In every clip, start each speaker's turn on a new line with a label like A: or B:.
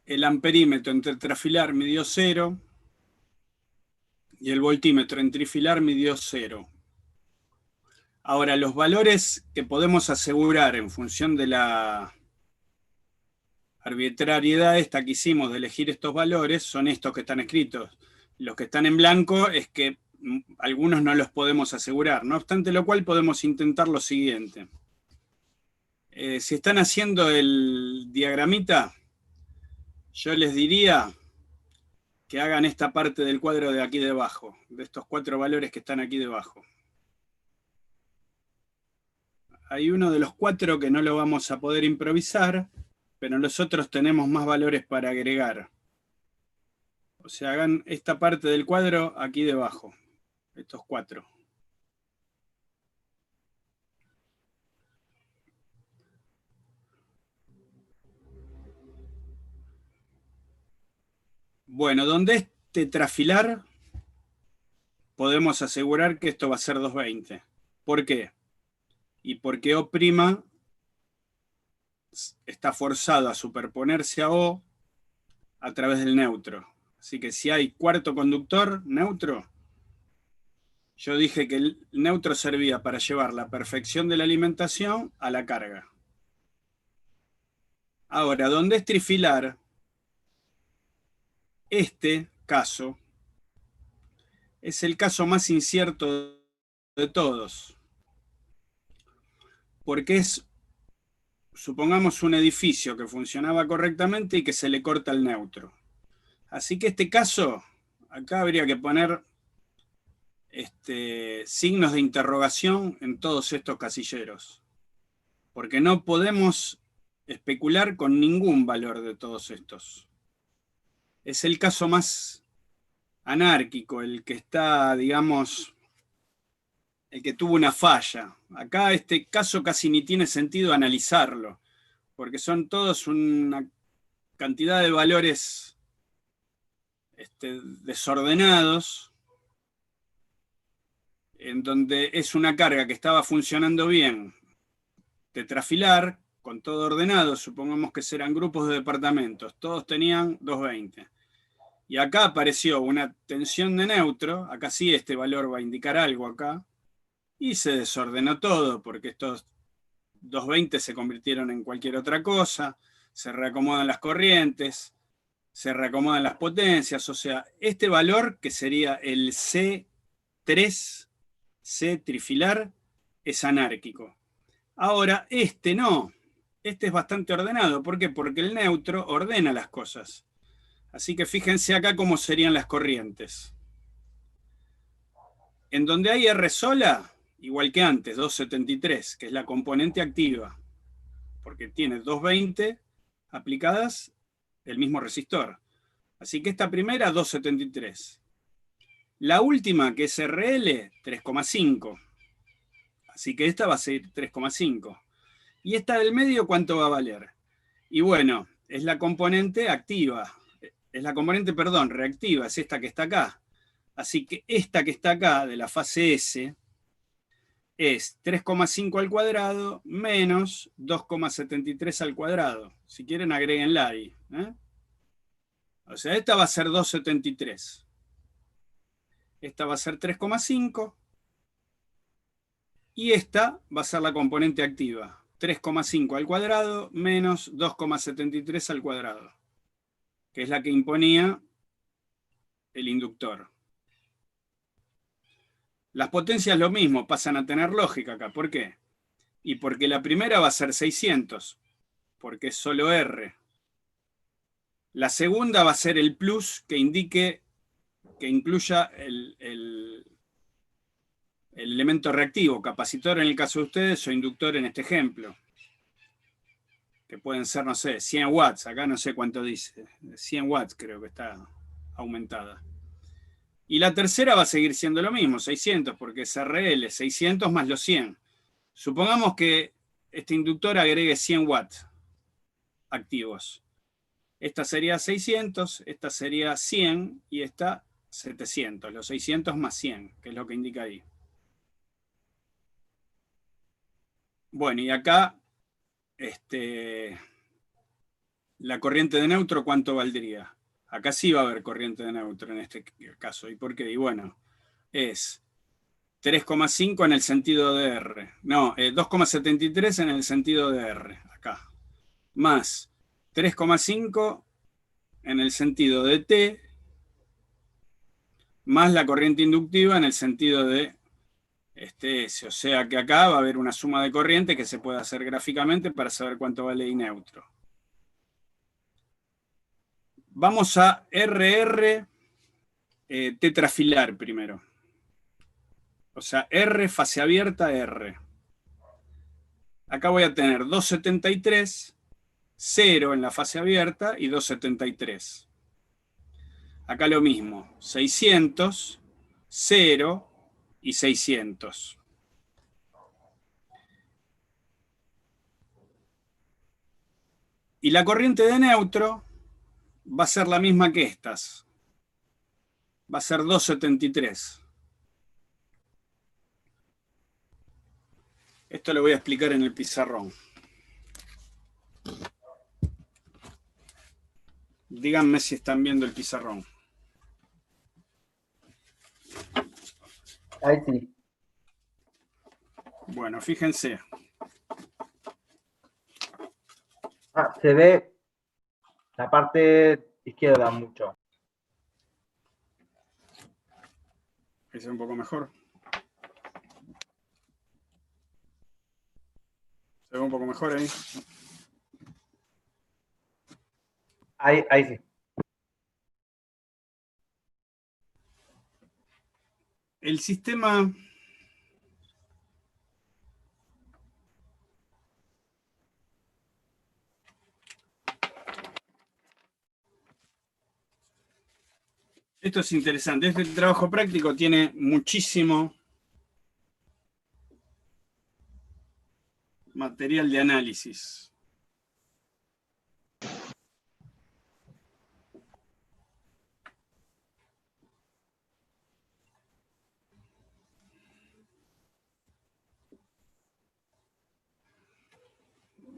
A: el amperímetro en tetrafilar midió 0 y el voltímetro en trifilar midió 0. Ahora, los valores que podemos asegurar en función de la arbitrariedad esta que hicimos de elegir estos valores son estos que están escritos. Los que están en blanco es que algunos no los podemos asegurar. No obstante lo cual podemos intentar lo siguiente. Si están haciendo el diagramita, yo les diría que hagan esta parte del cuadro de aquí debajo, de estos 4 valores que están aquí debajo. Hay uno de los 4 que no lo vamos a poder improvisar, pero los otros tenemos más valores para agregar. O sea, hagan esta parte del cuadro aquí debajo, estos 4. Bueno, donde es tetrafilar, podemos asegurar que esto va a ser 220. ¿Por qué? Y porque O' está forzado a superponerse a O a través del neutro. Así que si hay cuarto conductor neutro, yo dije que el neutro servía para llevar la perfección de la alimentación a la carga. Ahora, donde es trifilar, este caso es el caso más incierto de todos, porque es, supongamos, un edificio que funcionaba correctamente y que se le corta el neutro. Así que este caso, acá habría que poner signos de interrogación en todos estos casilleros, porque no podemos especular con ningún valor de todos estos. Es el caso más anárquico, el que está, digamos, el que tuvo una falla. Acá este caso casi ni tiene sentido analizarlo, porque son todos una cantidad de valores desordenados, en donde es una carga que estaba funcionando bien, tetrafilar, con todo ordenado, supongamos que serán grupos de departamentos, todos tenían 220. Y acá apareció una tensión de neutro, acá sí este valor va a indicar algo acá, y se desordenó todo, porque estos 220 se convirtieron en cualquier otra cosa, se reacomodan las corrientes, se reacomodan las potencias, o sea, este valor que sería el C3, C trifilar, es anárquico. Ahora, este no, este es bastante ordenado, ¿por qué? Porque el neutro ordena las cosas. Así que fíjense acá cómo serían las corrientes. En donde hay R sola, igual que antes, 273, que es la componente activa, porque tiene 220 aplicadas el mismo resistor. Así que esta primera, 273. La última, que es RL, 3,5. Así que esta va a ser 3,5. ¿Y esta del medio cuánto va a valer? Y bueno, es la componente activa. Es la componente, perdón, reactiva, es esta que está acá. Así que esta que está acá, de la fase S, es 3,5 al cuadrado menos 2,73 al cuadrado. Si quieren, agréguenla ahí. O sea, esta va a ser 2,73. Esta va a ser 3,5. Y esta va a ser la componente activa. 3,5 al cuadrado menos 2,73 al cuadrado, que es la que imponía el inductor. Las potencias lo mismo, pasan a tener lógica acá. ¿Por qué? Y porque la primera va a ser 600, porque es solo R. La segunda va a ser el plus que indique, que incluya el elemento reactivo, capacitor en el caso de ustedes o inductor en este ejemplo, que pueden ser, no sé, 100 watts, acá no sé cuánto dice, 100 watts creo que está aumentada. Y la tercera va a seguir siendo lo mismo, 600, porque es RL, 600 más los 100. Supongamos que este inductor agregue 100 watts activos. Esta sería 600, esta sería 100 y esta 700, los 600 más 100, que es lo que indica ahí. Bueno, y acá la corriente de neutro, ¿cuánto valdría? Acá sí va a haber corriente de neutro en este caso. ¿Y por qué? Y bueno, es 3,5 en el sentido de R. No, 2,73 en el sentido de R, acá. Más 3,5 en el sentido de T, más la corriente inductiva en el sentido de S. O sea que acá va a haber una suma de corriente que se puede hacer gráficamente para saber cuánto vale I neutro. Vamos a RR tetrafilar primero. O sea, R fase abierta R. Acá voy a tener 273, 0 en la fase abierta y 273. Acá lo mismo, 600, 0 y 600. Y la corriente de neutro va a ser la misma que estas. Va a ser 273. Esto lo voy a explicar en el pizarrón. Díganme si están viendo el pizarrón.
B: Ahí sí.
A: Bueno, fíjense.
B: Se ve la parte izquierda mucho.
A: ¿Es un poco mejor? ¿Se ve un poco mejor ahí?
B: Ahí sí.
A: El sistema esto es interesante. Este trabajo práctico tiene muchísimo material de análisis.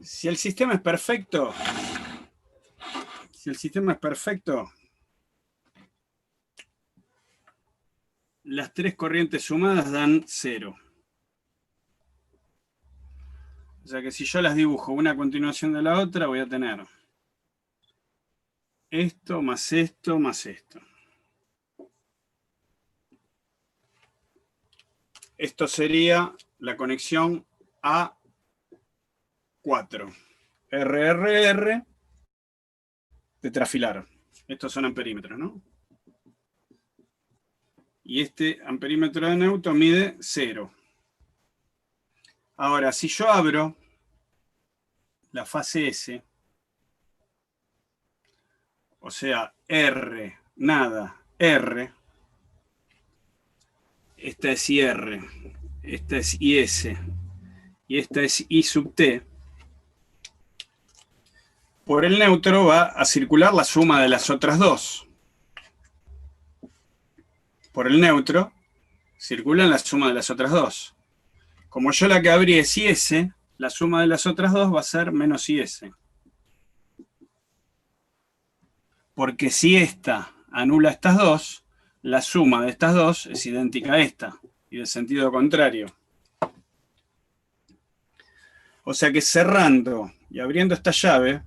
A: Si el sistema es perfecto, las tres corrientes sumadas dan 0. O sea que si yo las dibujo una a continuación de la otra, voy a tener esto más esto más esto. Esto sería la conexión A4. RRR tetrafilar. Estos son amperímetros, ¿no? Y este amperímetro de neutro mide 0. Ahora, si yo abro la fase S, o sea, R, nada, R, esta es IR, esta es IS, y esta es I sub T, por el neutro va a circular la suma de las otras dos. Por el neutro circulan la suma de las otras dos. Como yo la que abrí es IS, la suma de las otras dos va a ser menos IS. Porque si esta anula estas dos, la suma de estas dos es idéntica a esta, y de sentido contrario. O sea que cerrando y abriendo esta llave,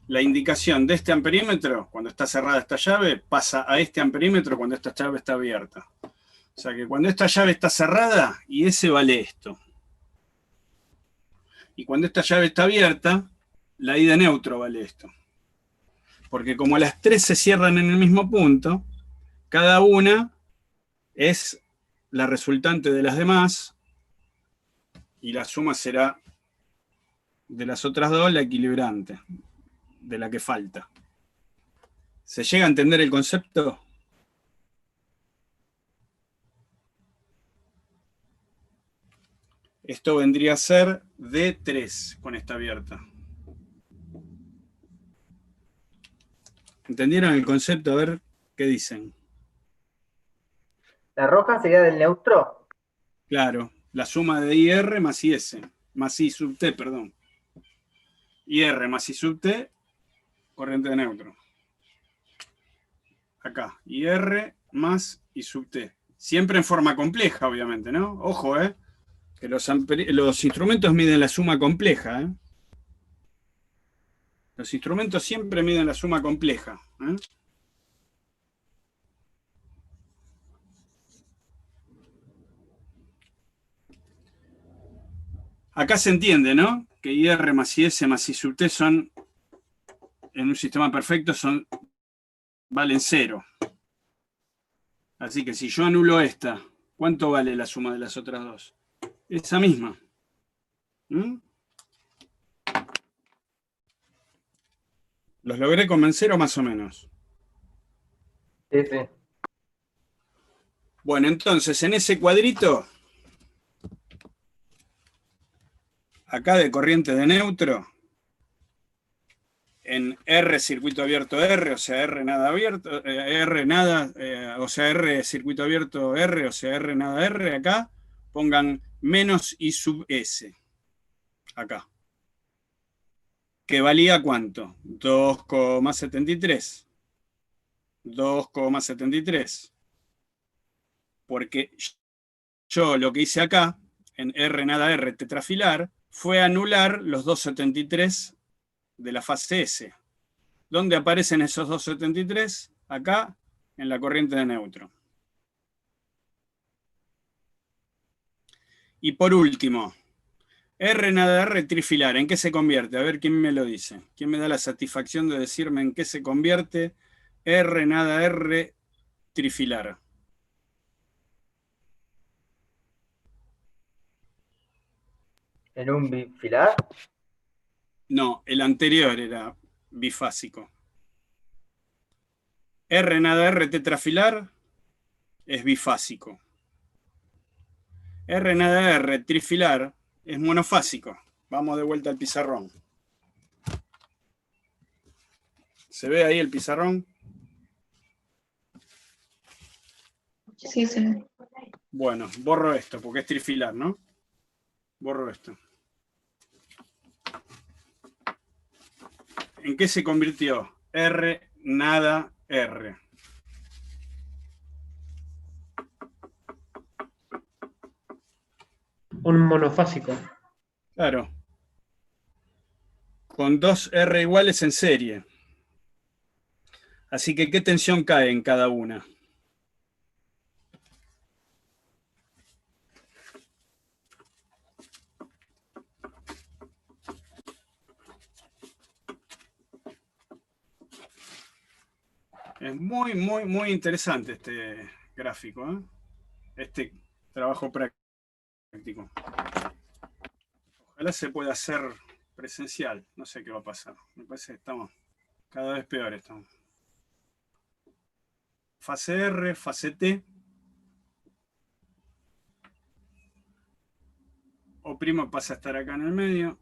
A: la indicación de este amperímetro, cuando está cerrada esta llave, pasa a este amperímetro cuando esta llave está abierta. O sea que cuando esta llave está cerrada, IS vale esto. Y cuando esta llave está abierta, la I de neutro vale esto. Porque como las tres se cierran en el mismo punto, cada una es la resultante de las demás, y la suma será de las otras dos la equilibrante, de la que falta. ¿Se llega a entender el concepto? Esto vendría a ser D3 con esta abierta. ¿Entendieron el concepto? A ver qué dicen.
B: ¿La roja sería del neutro?
A: Claro, la suma de IR más IS, más I sub T, perdón. IR más I sub T corriente de neutro. Acá. Y R más I sub T. Siempre en forma compleja, obviamente, ¿no? Ojo, que los instrumentos miden la suma compleja, Los instrumentos siempre miden la suma compleja, Acá se entiende, ¿no? Que IR más IS más I sub T son, en un sistema perfecto, valen 0. Así que si yo anulo esta, ¿cuánto vale la suma de las otras dos? Esa misma. ¿Los logré convencer o más o menos?
B: Sí, sí.
A: Bueno, entonces, en ese cuadrito, acá de corriente de neutro, en R circuito abierto R, o sea, R nada abierto, R nada, o sea, R circuito abierto R, o sea, R nada R, acá, pongan menos I sub S. Acá. ¿Que valía cuánto? 2,73. 2,73. Porque yo lo que hice acá, en R nada R tetrafilar, fue anular los 2,73 de la fase S. ¿Dónde aparecen esos 2,73? Acá, en la corriente de neutro. Y por último, R nada R trifilar, ¿en qué se convierte? A ver quién me lo dice. ¿Quién me da la satisfacción de decirme en qué se convierte R nada R trifilar?
B: ¿En un bifilar?
A: No, el anterior era bifásico. R nada R tetrafilar es bifásico. R nada R trifilar es monofásico. Vamos de vuelta al pizarrón. ¿Se ve ahí el pizarrón?
C: Sí, sí.
A: Bueno, borro esto porque es trifilar, ¿no? Borro esto. ¿En qué se convirtió? R nada R.
D: Un monofásico.
A: Claro. Con dos R iguales en serie. Así que, ¿qué tensión cae en cada una? Es muy, muy, muy interesante este gráfico, este trabajo práctico. Ojalá se pueda hacer presencial. No sé qué va a pasar. Me parece que estamos cada vez peor. Estamos. Fase R, fase T. O' pasa a estar acá en el medio.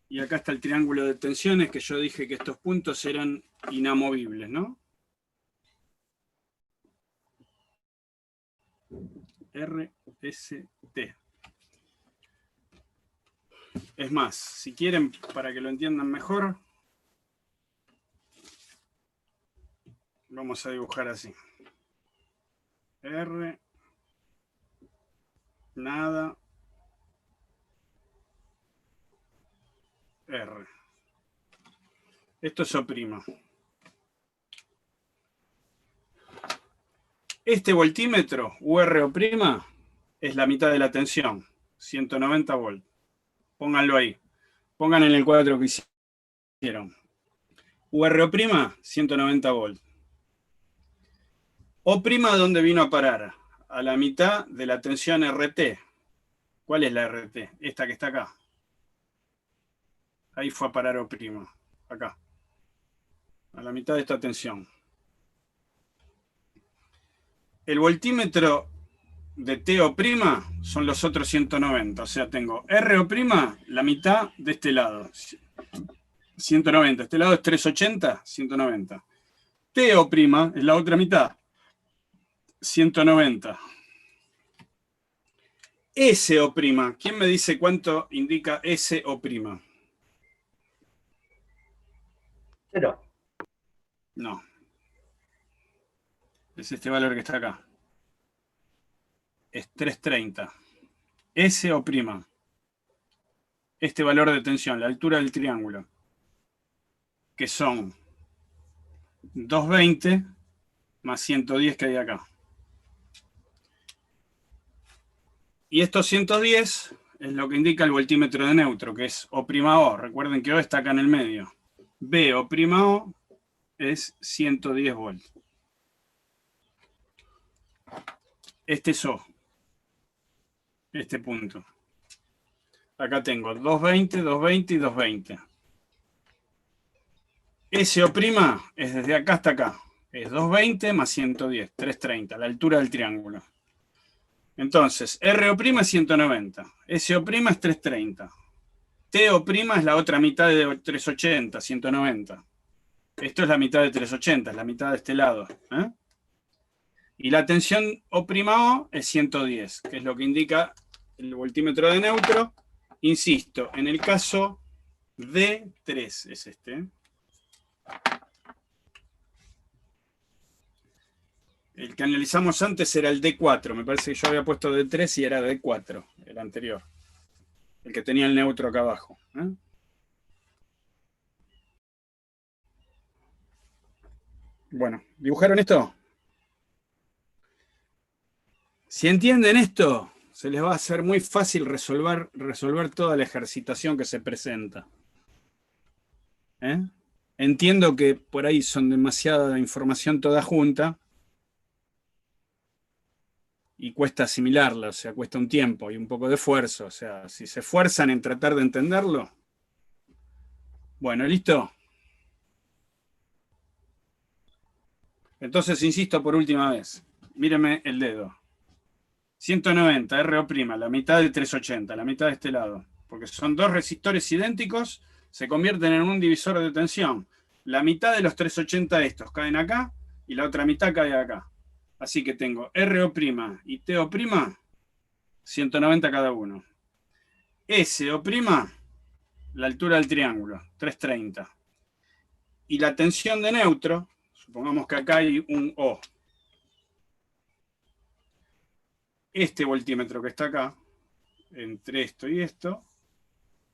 A: Y acá está el triángulo de tensiones, que yo dije que estos puntos eran inamovibles, ¿no? R, S, T. Es más, si quieren, para que lo entiendan mejor, vamos a dibujar así. R, nada, R. Esto es O'. Este voltímetro, UR O', es la mitad de la tensión, 190 volts. Pónganlo ahí. Pongan en el cuadro que hicieron. UR O', 190 volts. O', ¿dónde vino a parar? A la mitad de la tensión RT. ¿Cuál es la RT? Esta que está acá. Ahí fue a parar O', acá. A la mitad de esta tensión. El voltímetro de TO' son los otros 190. O sea, tengo RO', la mitad de este lado. 190. Este lado es 380, 190. TO' es la otra mitad. 190. SO'. ¿Quién me dice cuánto indica SO'?
B: 0.
A: No. Es este valor que está acá. Es 330. SO'. Este valor de tensión, la altura del triángulo, que son 220 más 110 que hay acá. Y estos 110 es lo que indica el voltímetro de neutro, que es O'O. Recuerden que O está acá en el medio. BO' es 110 volts. Este es O. Este punto. Acá tengo 220, 220 y 220. SO' es desde acá hasta acá. Es 220 más 110, 330, la altura del triángulo. Entonces, RO' es 190, SO' es 330. TO' es la otra mitad de 380, 190. Esto es la mitad de 380, es la mitad de este lado. Y la tensión O'O es 110, que es lo que indica el voltímetro de neutro. Insisto, en el caso D3 es este. El que analizamos antes era el D4. Me parece que yo había puesto D3 y era D4, el anterior. El que tenía el neutro acá abajo. Bueno, ¿dibujaron esto? Si entienden esto, se les va a hacer muy fácil resolver toda la ejercitación que se presenta. Entiendo que por ahí son demasiada información toda junta y cuesta asimilarla, o sea, cuesta un tiempo y un poco de esfuerzo. O sea, si se esfuerzan en tratar de entenderlo. Bueno, ¿listo? Entonces, insisto por última vez. Míreme el dedo. 190, RO', la mitad de 380, la mitad de este lado. Porque son dos resistores idénticos, se convierten en un divisor de tensión. La mitad de los 380 estos caen acá y la otra mitad cae acá. Así que tengo RO' y TO', 190 cada uno. SO', la altura del triángulo, 330. Y la tensión de neutro, supongamos que acá hay un O. Este voltímetro que está acá, entre esto y esto,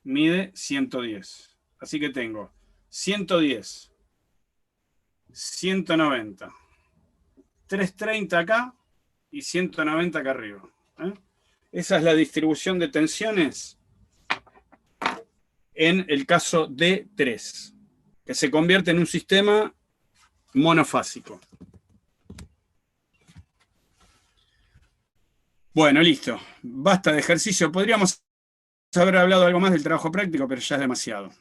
A: mide 110. Así que tengo 110, 190, 330 acá y 190 acá arriba. Esa es la distribución de tensiones en el caso D3, que se convierte en un sistema monofásico. Bueno, listo. Basta de ejercicio. Podríamos haber hablado algo más del trabajo práctico, pero ya es demasiado.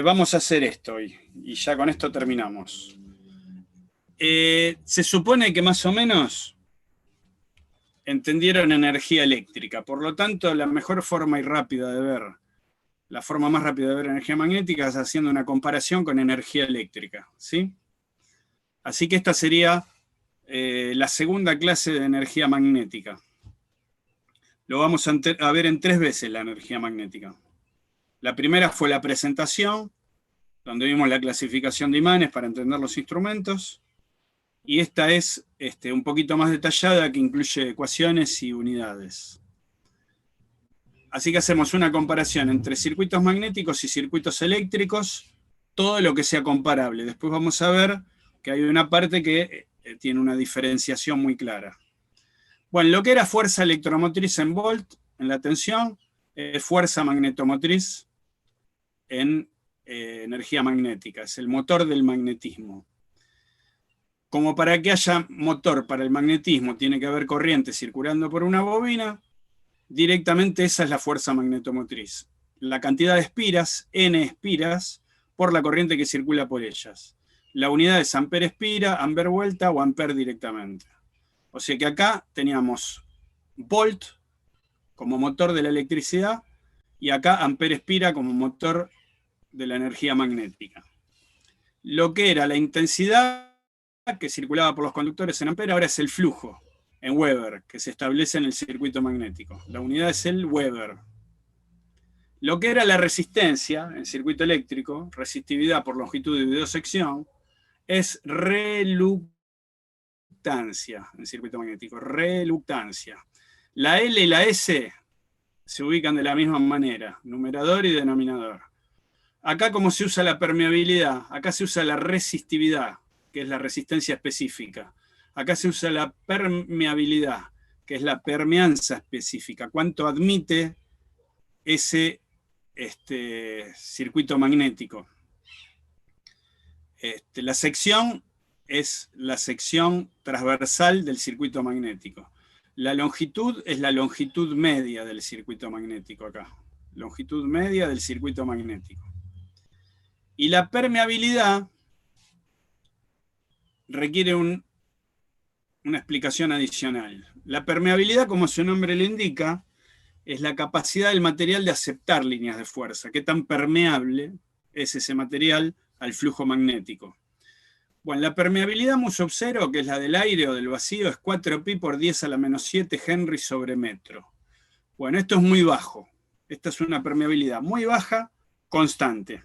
A: Vamos a hacer esto hoy, y ya con esto terminamos. Se supone que más o menos entendieron energía eléctrica. Por lo tanto, la mejor forma y rápida de ver, la forma más rápida de ver energía magnética es haciendo una comparación con energía eléctrica, ¿sí? Así que esta sería la segunda clase de energía magnética. Lo vamos a ver en 3 veces la energía magnética. La primera fue la presentación, donde vimos la clasificación de imanes para entender los instrumentos. Y esta es un poquito más detallada, que incluye ecuaciones y unidades. Así que hacemos una comparación entre circuitos magnéticos y circuitos eléctricos, todo lo que sea comparable. Después vamos a ver que hay una parte que tiene una diferenciación muy clara. Bueno, lo que era fuerza electromotriz en volt, en la tensión, es fuerza magnetomotriz en energía magnética. Es el motor del magnetismo. Como para que haya motor para el magnetismo tiene que haber corriente circulando por una bobina, directamente esa es la fuerza magnetomotriz. La cantidad de espiras, N espiras, por la corriente que circula por ellas. La unidad es ampere espira, amper vuelta o ampere directamente. O sea que acá teníamos volt como motor de la electricidad y acá ampere espira como motor de la energía magnética. Lo que era la intensidad que circulaba por los conductores en ampere ahora es el flujo. en Weber, que se establece en el circuito magnético. La unidad es el Weber. Lo que era la resistencia en circuito eléctrico, resistividad por longitud dividido sección, es reluctancia en circuito magnético, reluctancia. La L y la S se ubican de la misma manera, numerador y denominador. Acá como se usa la permeabilidad, acá se usa la resistividad, que es la resistencia específica. Acá se usa la permeabilidad, que es la permeanza específica, cuánto admite ese circuito magnético. La sección es la sección transversal del circuito magnético. La longitud es la longitud media del circuito magnético acá. Longitud media del circuito magnético. Y la permeabilidad requiere una explicación adicional. La permeabilidad, como su nombre le indica, es la capacidad del material de aceptar líneas de fuerza. Qué tan permeable es ese material al flujo magnético. Bueno, la permeabilidad Musso-0, que es la del aire o del vacío, es 4pi por 10 a la menos 7 Henry sobre metro. Bueno, esto es muy bajo. Esta es una permeabilidad muy baja, constante.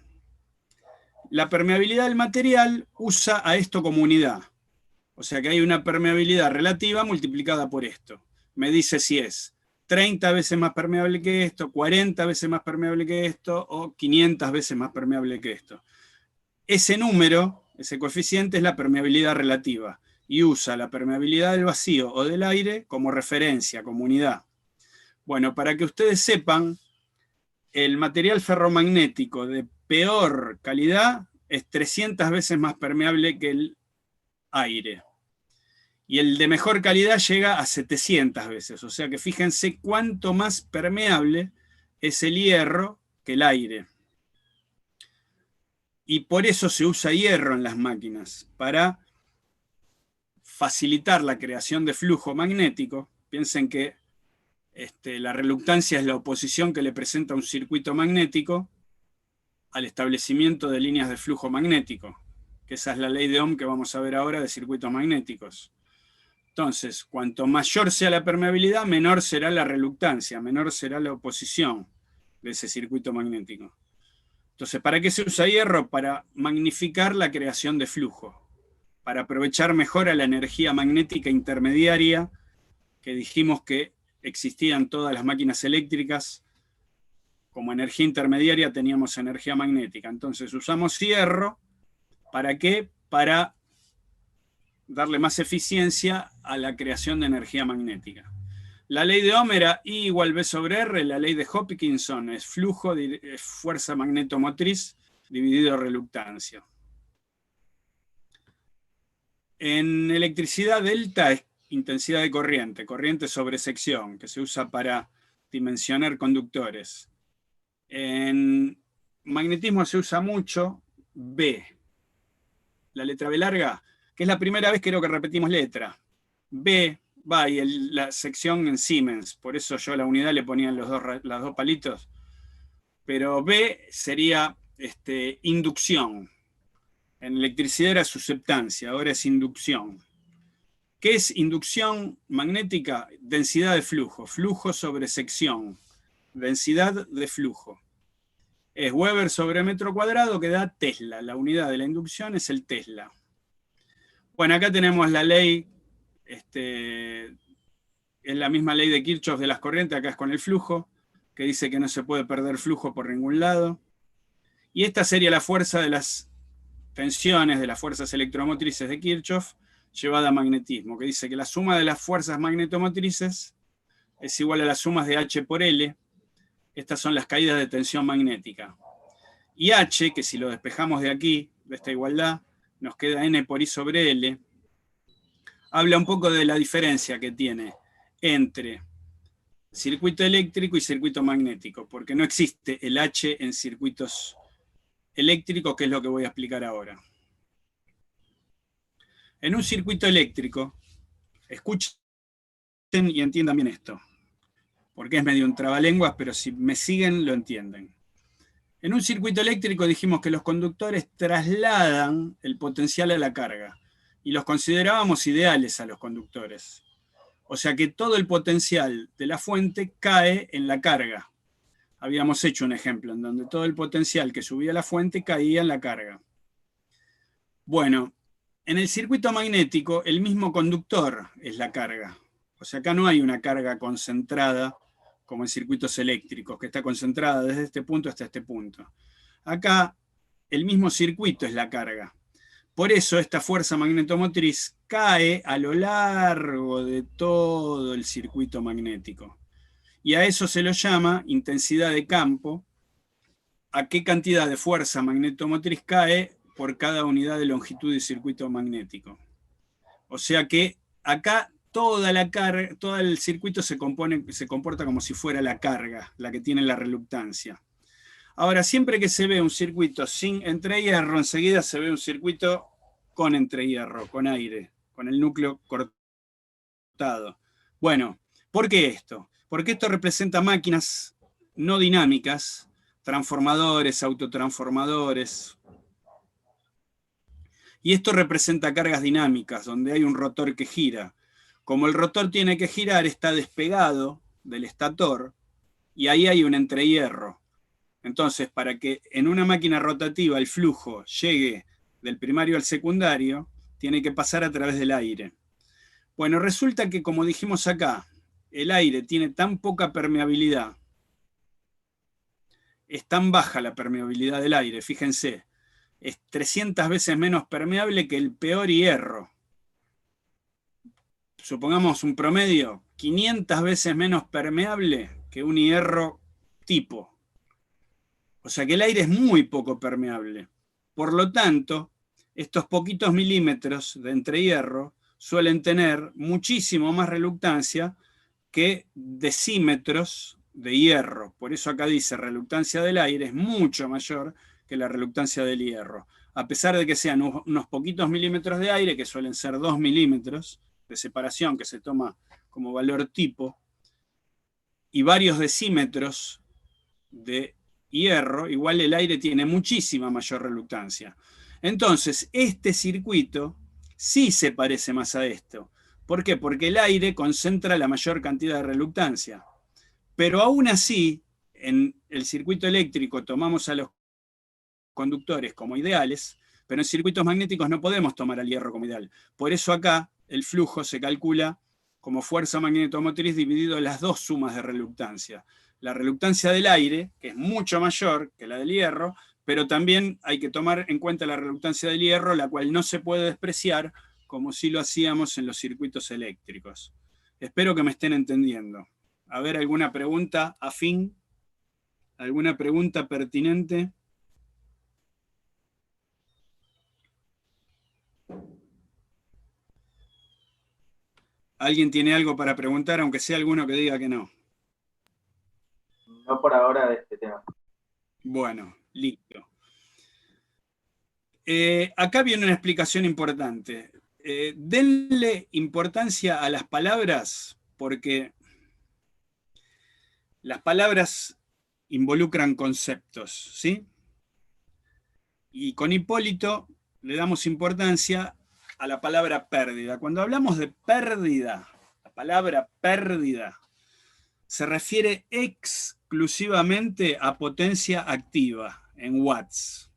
A: La permeabilidad del material usa a esto como unidad. O sea que hay una permeabilidad relativa multiplicada por esto. Me dice si es 30 veces más permeable que esto, 40 veces más permeable que esto, o 500 veces más permeable que esto. Ese número, ese coeficiente, es la permeabilidad relativa, y usa la permeabilidad del vacío o del aire como referencia, como unidad. Bueno, para que ustedes sepan, el material ferromagnético de peor calidad es 300 veces más permeable que el aire. Y el de mejor calidad llega a 700 veces. O sea que fíjense cuánto más permeable es el hierro que el aire. Y por eso se usa hierro en las máquinas, para facilitar la creación de flujo magnético. Piensen que la reluctancia es la oposición que le presenta un circuito magnético al establecimiento de líneas de flujo magnético, que esa es la ley de Ohm que vamos a ver ahora de circuitos magnéticos. Entonces, cuanto mayor sea la permeabilidad, menor será la reluctancia, menor será la oposición de ese circuito magnético. Entonces, ¿para qué se usa hierro? Para magnificar la creación de flujo, para aprovechar mejor a la energía magnética intermediaria que dijimos que existía en todas las máquinas eléctricas. Como energía intermediaria teníamos energía magnética. Entonces usamos hierro, ¿para qué? Para darle más eficiencia a la creación de energía magnética. La ley de Ohm era I igual V sobre R, la ley de Hopkinson es flujo, es fuerza magnetomotriz dividido reluctancia. En electricidad delta es intensidad de corriente, corriente sobre sección, que se usa para dimensionar conductores. En magnetismo se usa mucho B, la letra B larga, que es la primera vez creo que repetimos letra. B va y la sección en Siemens, por eso yo a la unidad le ponía los dos palitos. Pero B sería inducción. En electricidad era susceptancia, ahora es inducción. ¿Qué es inducción magnética? Densidad de flujo, flujo sobre sección, densidad de flujo. Es Weber sobre metro cuadrado que da Tesla. La unidad de la inducción es el Tesla. Bueno, acá tenemos la ley, es la misma ley de Kirchhoff de las corrientes, acá es con el flujo, que dice que no se puede perder flujo por ningún lado. Y esta sería la fuerza de las tensiones, de las fuerzas electromotrices de Kirchhoff, llevada a magnetismo, que dice que la suma de las fuerzas magnetomotrices es igual a las sumas de H por L. Estas son las caídas de tensión magnética. Y H, que si lo despejamos de aquí, de esta igualdad, nos queda N por I sobre L, habla un poco de la diferencia que tiene entre circuito eléctrico y circuito magnético, porque no existe el H en circuitos eléctricos, que es lo que voy a explicar ahora. En un circuito eléctrico, escuchen y entiendan bien esto, porque es medio un trabalenguas, pero si me siguen lo entienden. En un circuito eléctrico dijimos que los conductores trasladan el potencial a la carga, y los considerábamos ideales a los conductores. O sea que todo el potencial de la fuente cae en la carga. Habíamos hecho un ejemplo en donde todo el potencial que subía a la fuente caía en la carga. Bueno, en el circuito magnético el mismo conductor es la carga. O sea, acá no hay una carga concentrada como en circuitos eléctricos, que está concentrada desde este punto hasta este punto. Acá el mismo circuito es la carga. Por eso esta fuerza magnetomotriz cae a lo largo de todo el circuito magnético. Y a eso se lo llama intensidad de campo, a qué cantidad de fuerza magnetomotriz cae por cada unidad de longitud del circuito magnético. O sea que acá toda la carga, todo el circuito se comporta como si fuera la carga, la que tiene la reluctancia. Ahora, siempre que se ve un circuito sin entrehierro, enseguida se ve un circuito con entrehierro, con aire, con el núcleo cortado. Bueno, ¿por qué esto? Porque esto representa máquinas no dinámicas, transformadores, autotransformadores. Y esto representa cargas dinámicas, donde hay un rotor que gira. Como el rotor tiene que girar, está despegado del estator, y ahí hay un entrehierro. Entonces, para que en una máquina rotativa el flujo llegue del primario al secundario, tiene que pasar a través del aire. Bueno, resulta que, como dijimos acá, el aire tiene tan poca permeabilidad, es tan baja la permeabilidad del aire, fíjense, es 300 veces menos permeable que el peor hierro. Supongamos un promedio, 500 veces menos permeable que un hierro tipo. O sea que el aire es muy poco permeable. Por lo tanto, estos poquitos milímetros de entrehierro suelen tener muchísimo más reluctancia que decímetros de hierro. Por eso acá dice reluctancia del aire es mucho mayor que la reluctancia del hierro. A pesar de que sean unos poquitos milímetros de aire, que suelen ser 2 milímetros de separación, que se toma como valor tipo, y varios decímetros de hierro, igual el aire tiene muchísima mayor reluctancia. Entonces, este circuito sí se parece más a esto. ¿Por qué? Porque el aire concentra la mayor cantidad de reluctancia. Pero aún así, en el circuito eléctrico tomamos a los conductores como ideales, pero en circuitos magnéticos no podemos tomar al hierro como ideal. Por eso acá el flujo se calcula como fuerza magnetomotriz dividido en las dos sumas de reluctancia. La reluctancia del aire, que es mucho mayor que la del hierro, pero también hay que tomar en cuenta la reluctancia del hierro, la cual no se puede despreciar como si lo hacíamos en los circuitos eléctricos. Espero que me estén entendiendo. A ver, ¿alguna pregunta afín? ¿Alguna pregunta pertinente? ¿Alguien tiene algo para preguntar, aunque sea alguno que diga que no?
B: No por ahora de este tema.
A: Bueno, listo. Acá viene una explicación importante. Denle importancia a las palabras porque las palabras involucran conceptos, ¿sí? Y con Hipólito le damos importancia a la palabra pérdida. Cuando hablamos de pérdida, la palabra pérdida se refiere exclusivamente a potencia activa en watts,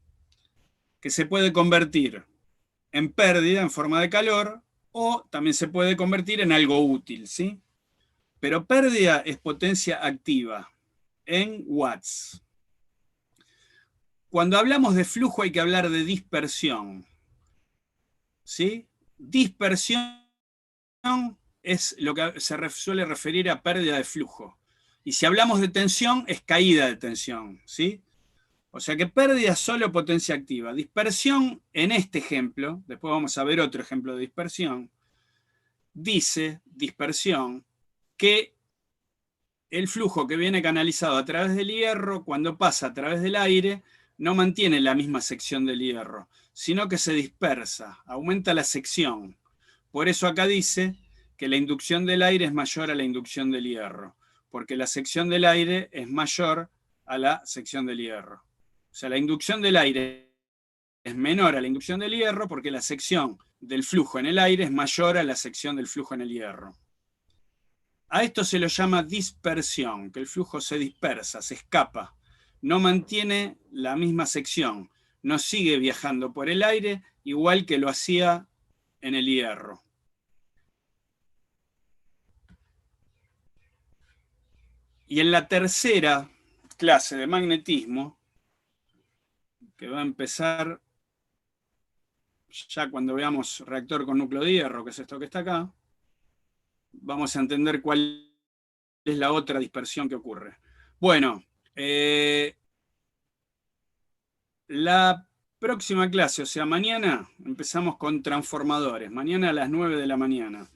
A: que se puede convertir en pérdida en forma de calor o también se puede convertir en algo útil, ¿sí? Pero pérdida es potencia activa en watts. Cuando hablamos de flujo hay que hablar de dispersión, ¿sí? Dispersión es lo que se suele referir a pérdida de flujo. Y si hablamos de tensión, es caída de tensión, ¿sí? O sea que pérdida es solo potencia activa. Dispersión, en este ejemplo, después vamos a ver otro ejemplo de dispersión, dice dispersión que el flujo que viene canalizado a través del hierro, cuando pasa a través del aire, no mantiene la misma sección del hierro, sino que se dispersa, aumenta la sección. Por eso acá dice que la inducción del aire es mayor a la inducción del hierro, porque la sección del aire es mayor a la sección del hierro. O sea, la inducción del aire es menor a la inducción del hierro porque la sección del flujo en el aire es mayor a la sección del flujo en el hierro. A esto se lo llama dispersión, que el flujo se dispersa, se escapa, no mantiene la misma sección, no sigue viajando por el aire igual que lo hacía en el hierro. Y en la tercera clase de magnetismo, que va a empezar ya cuando veamos reactor con núcleo de hierro, que es esto que está acá, vamos a entender cuál es la otra dispersión que ocurre. Bueno, la próxima clase, o sea, mañana empezamos con transformadores, mañana a las 9 de la mañana.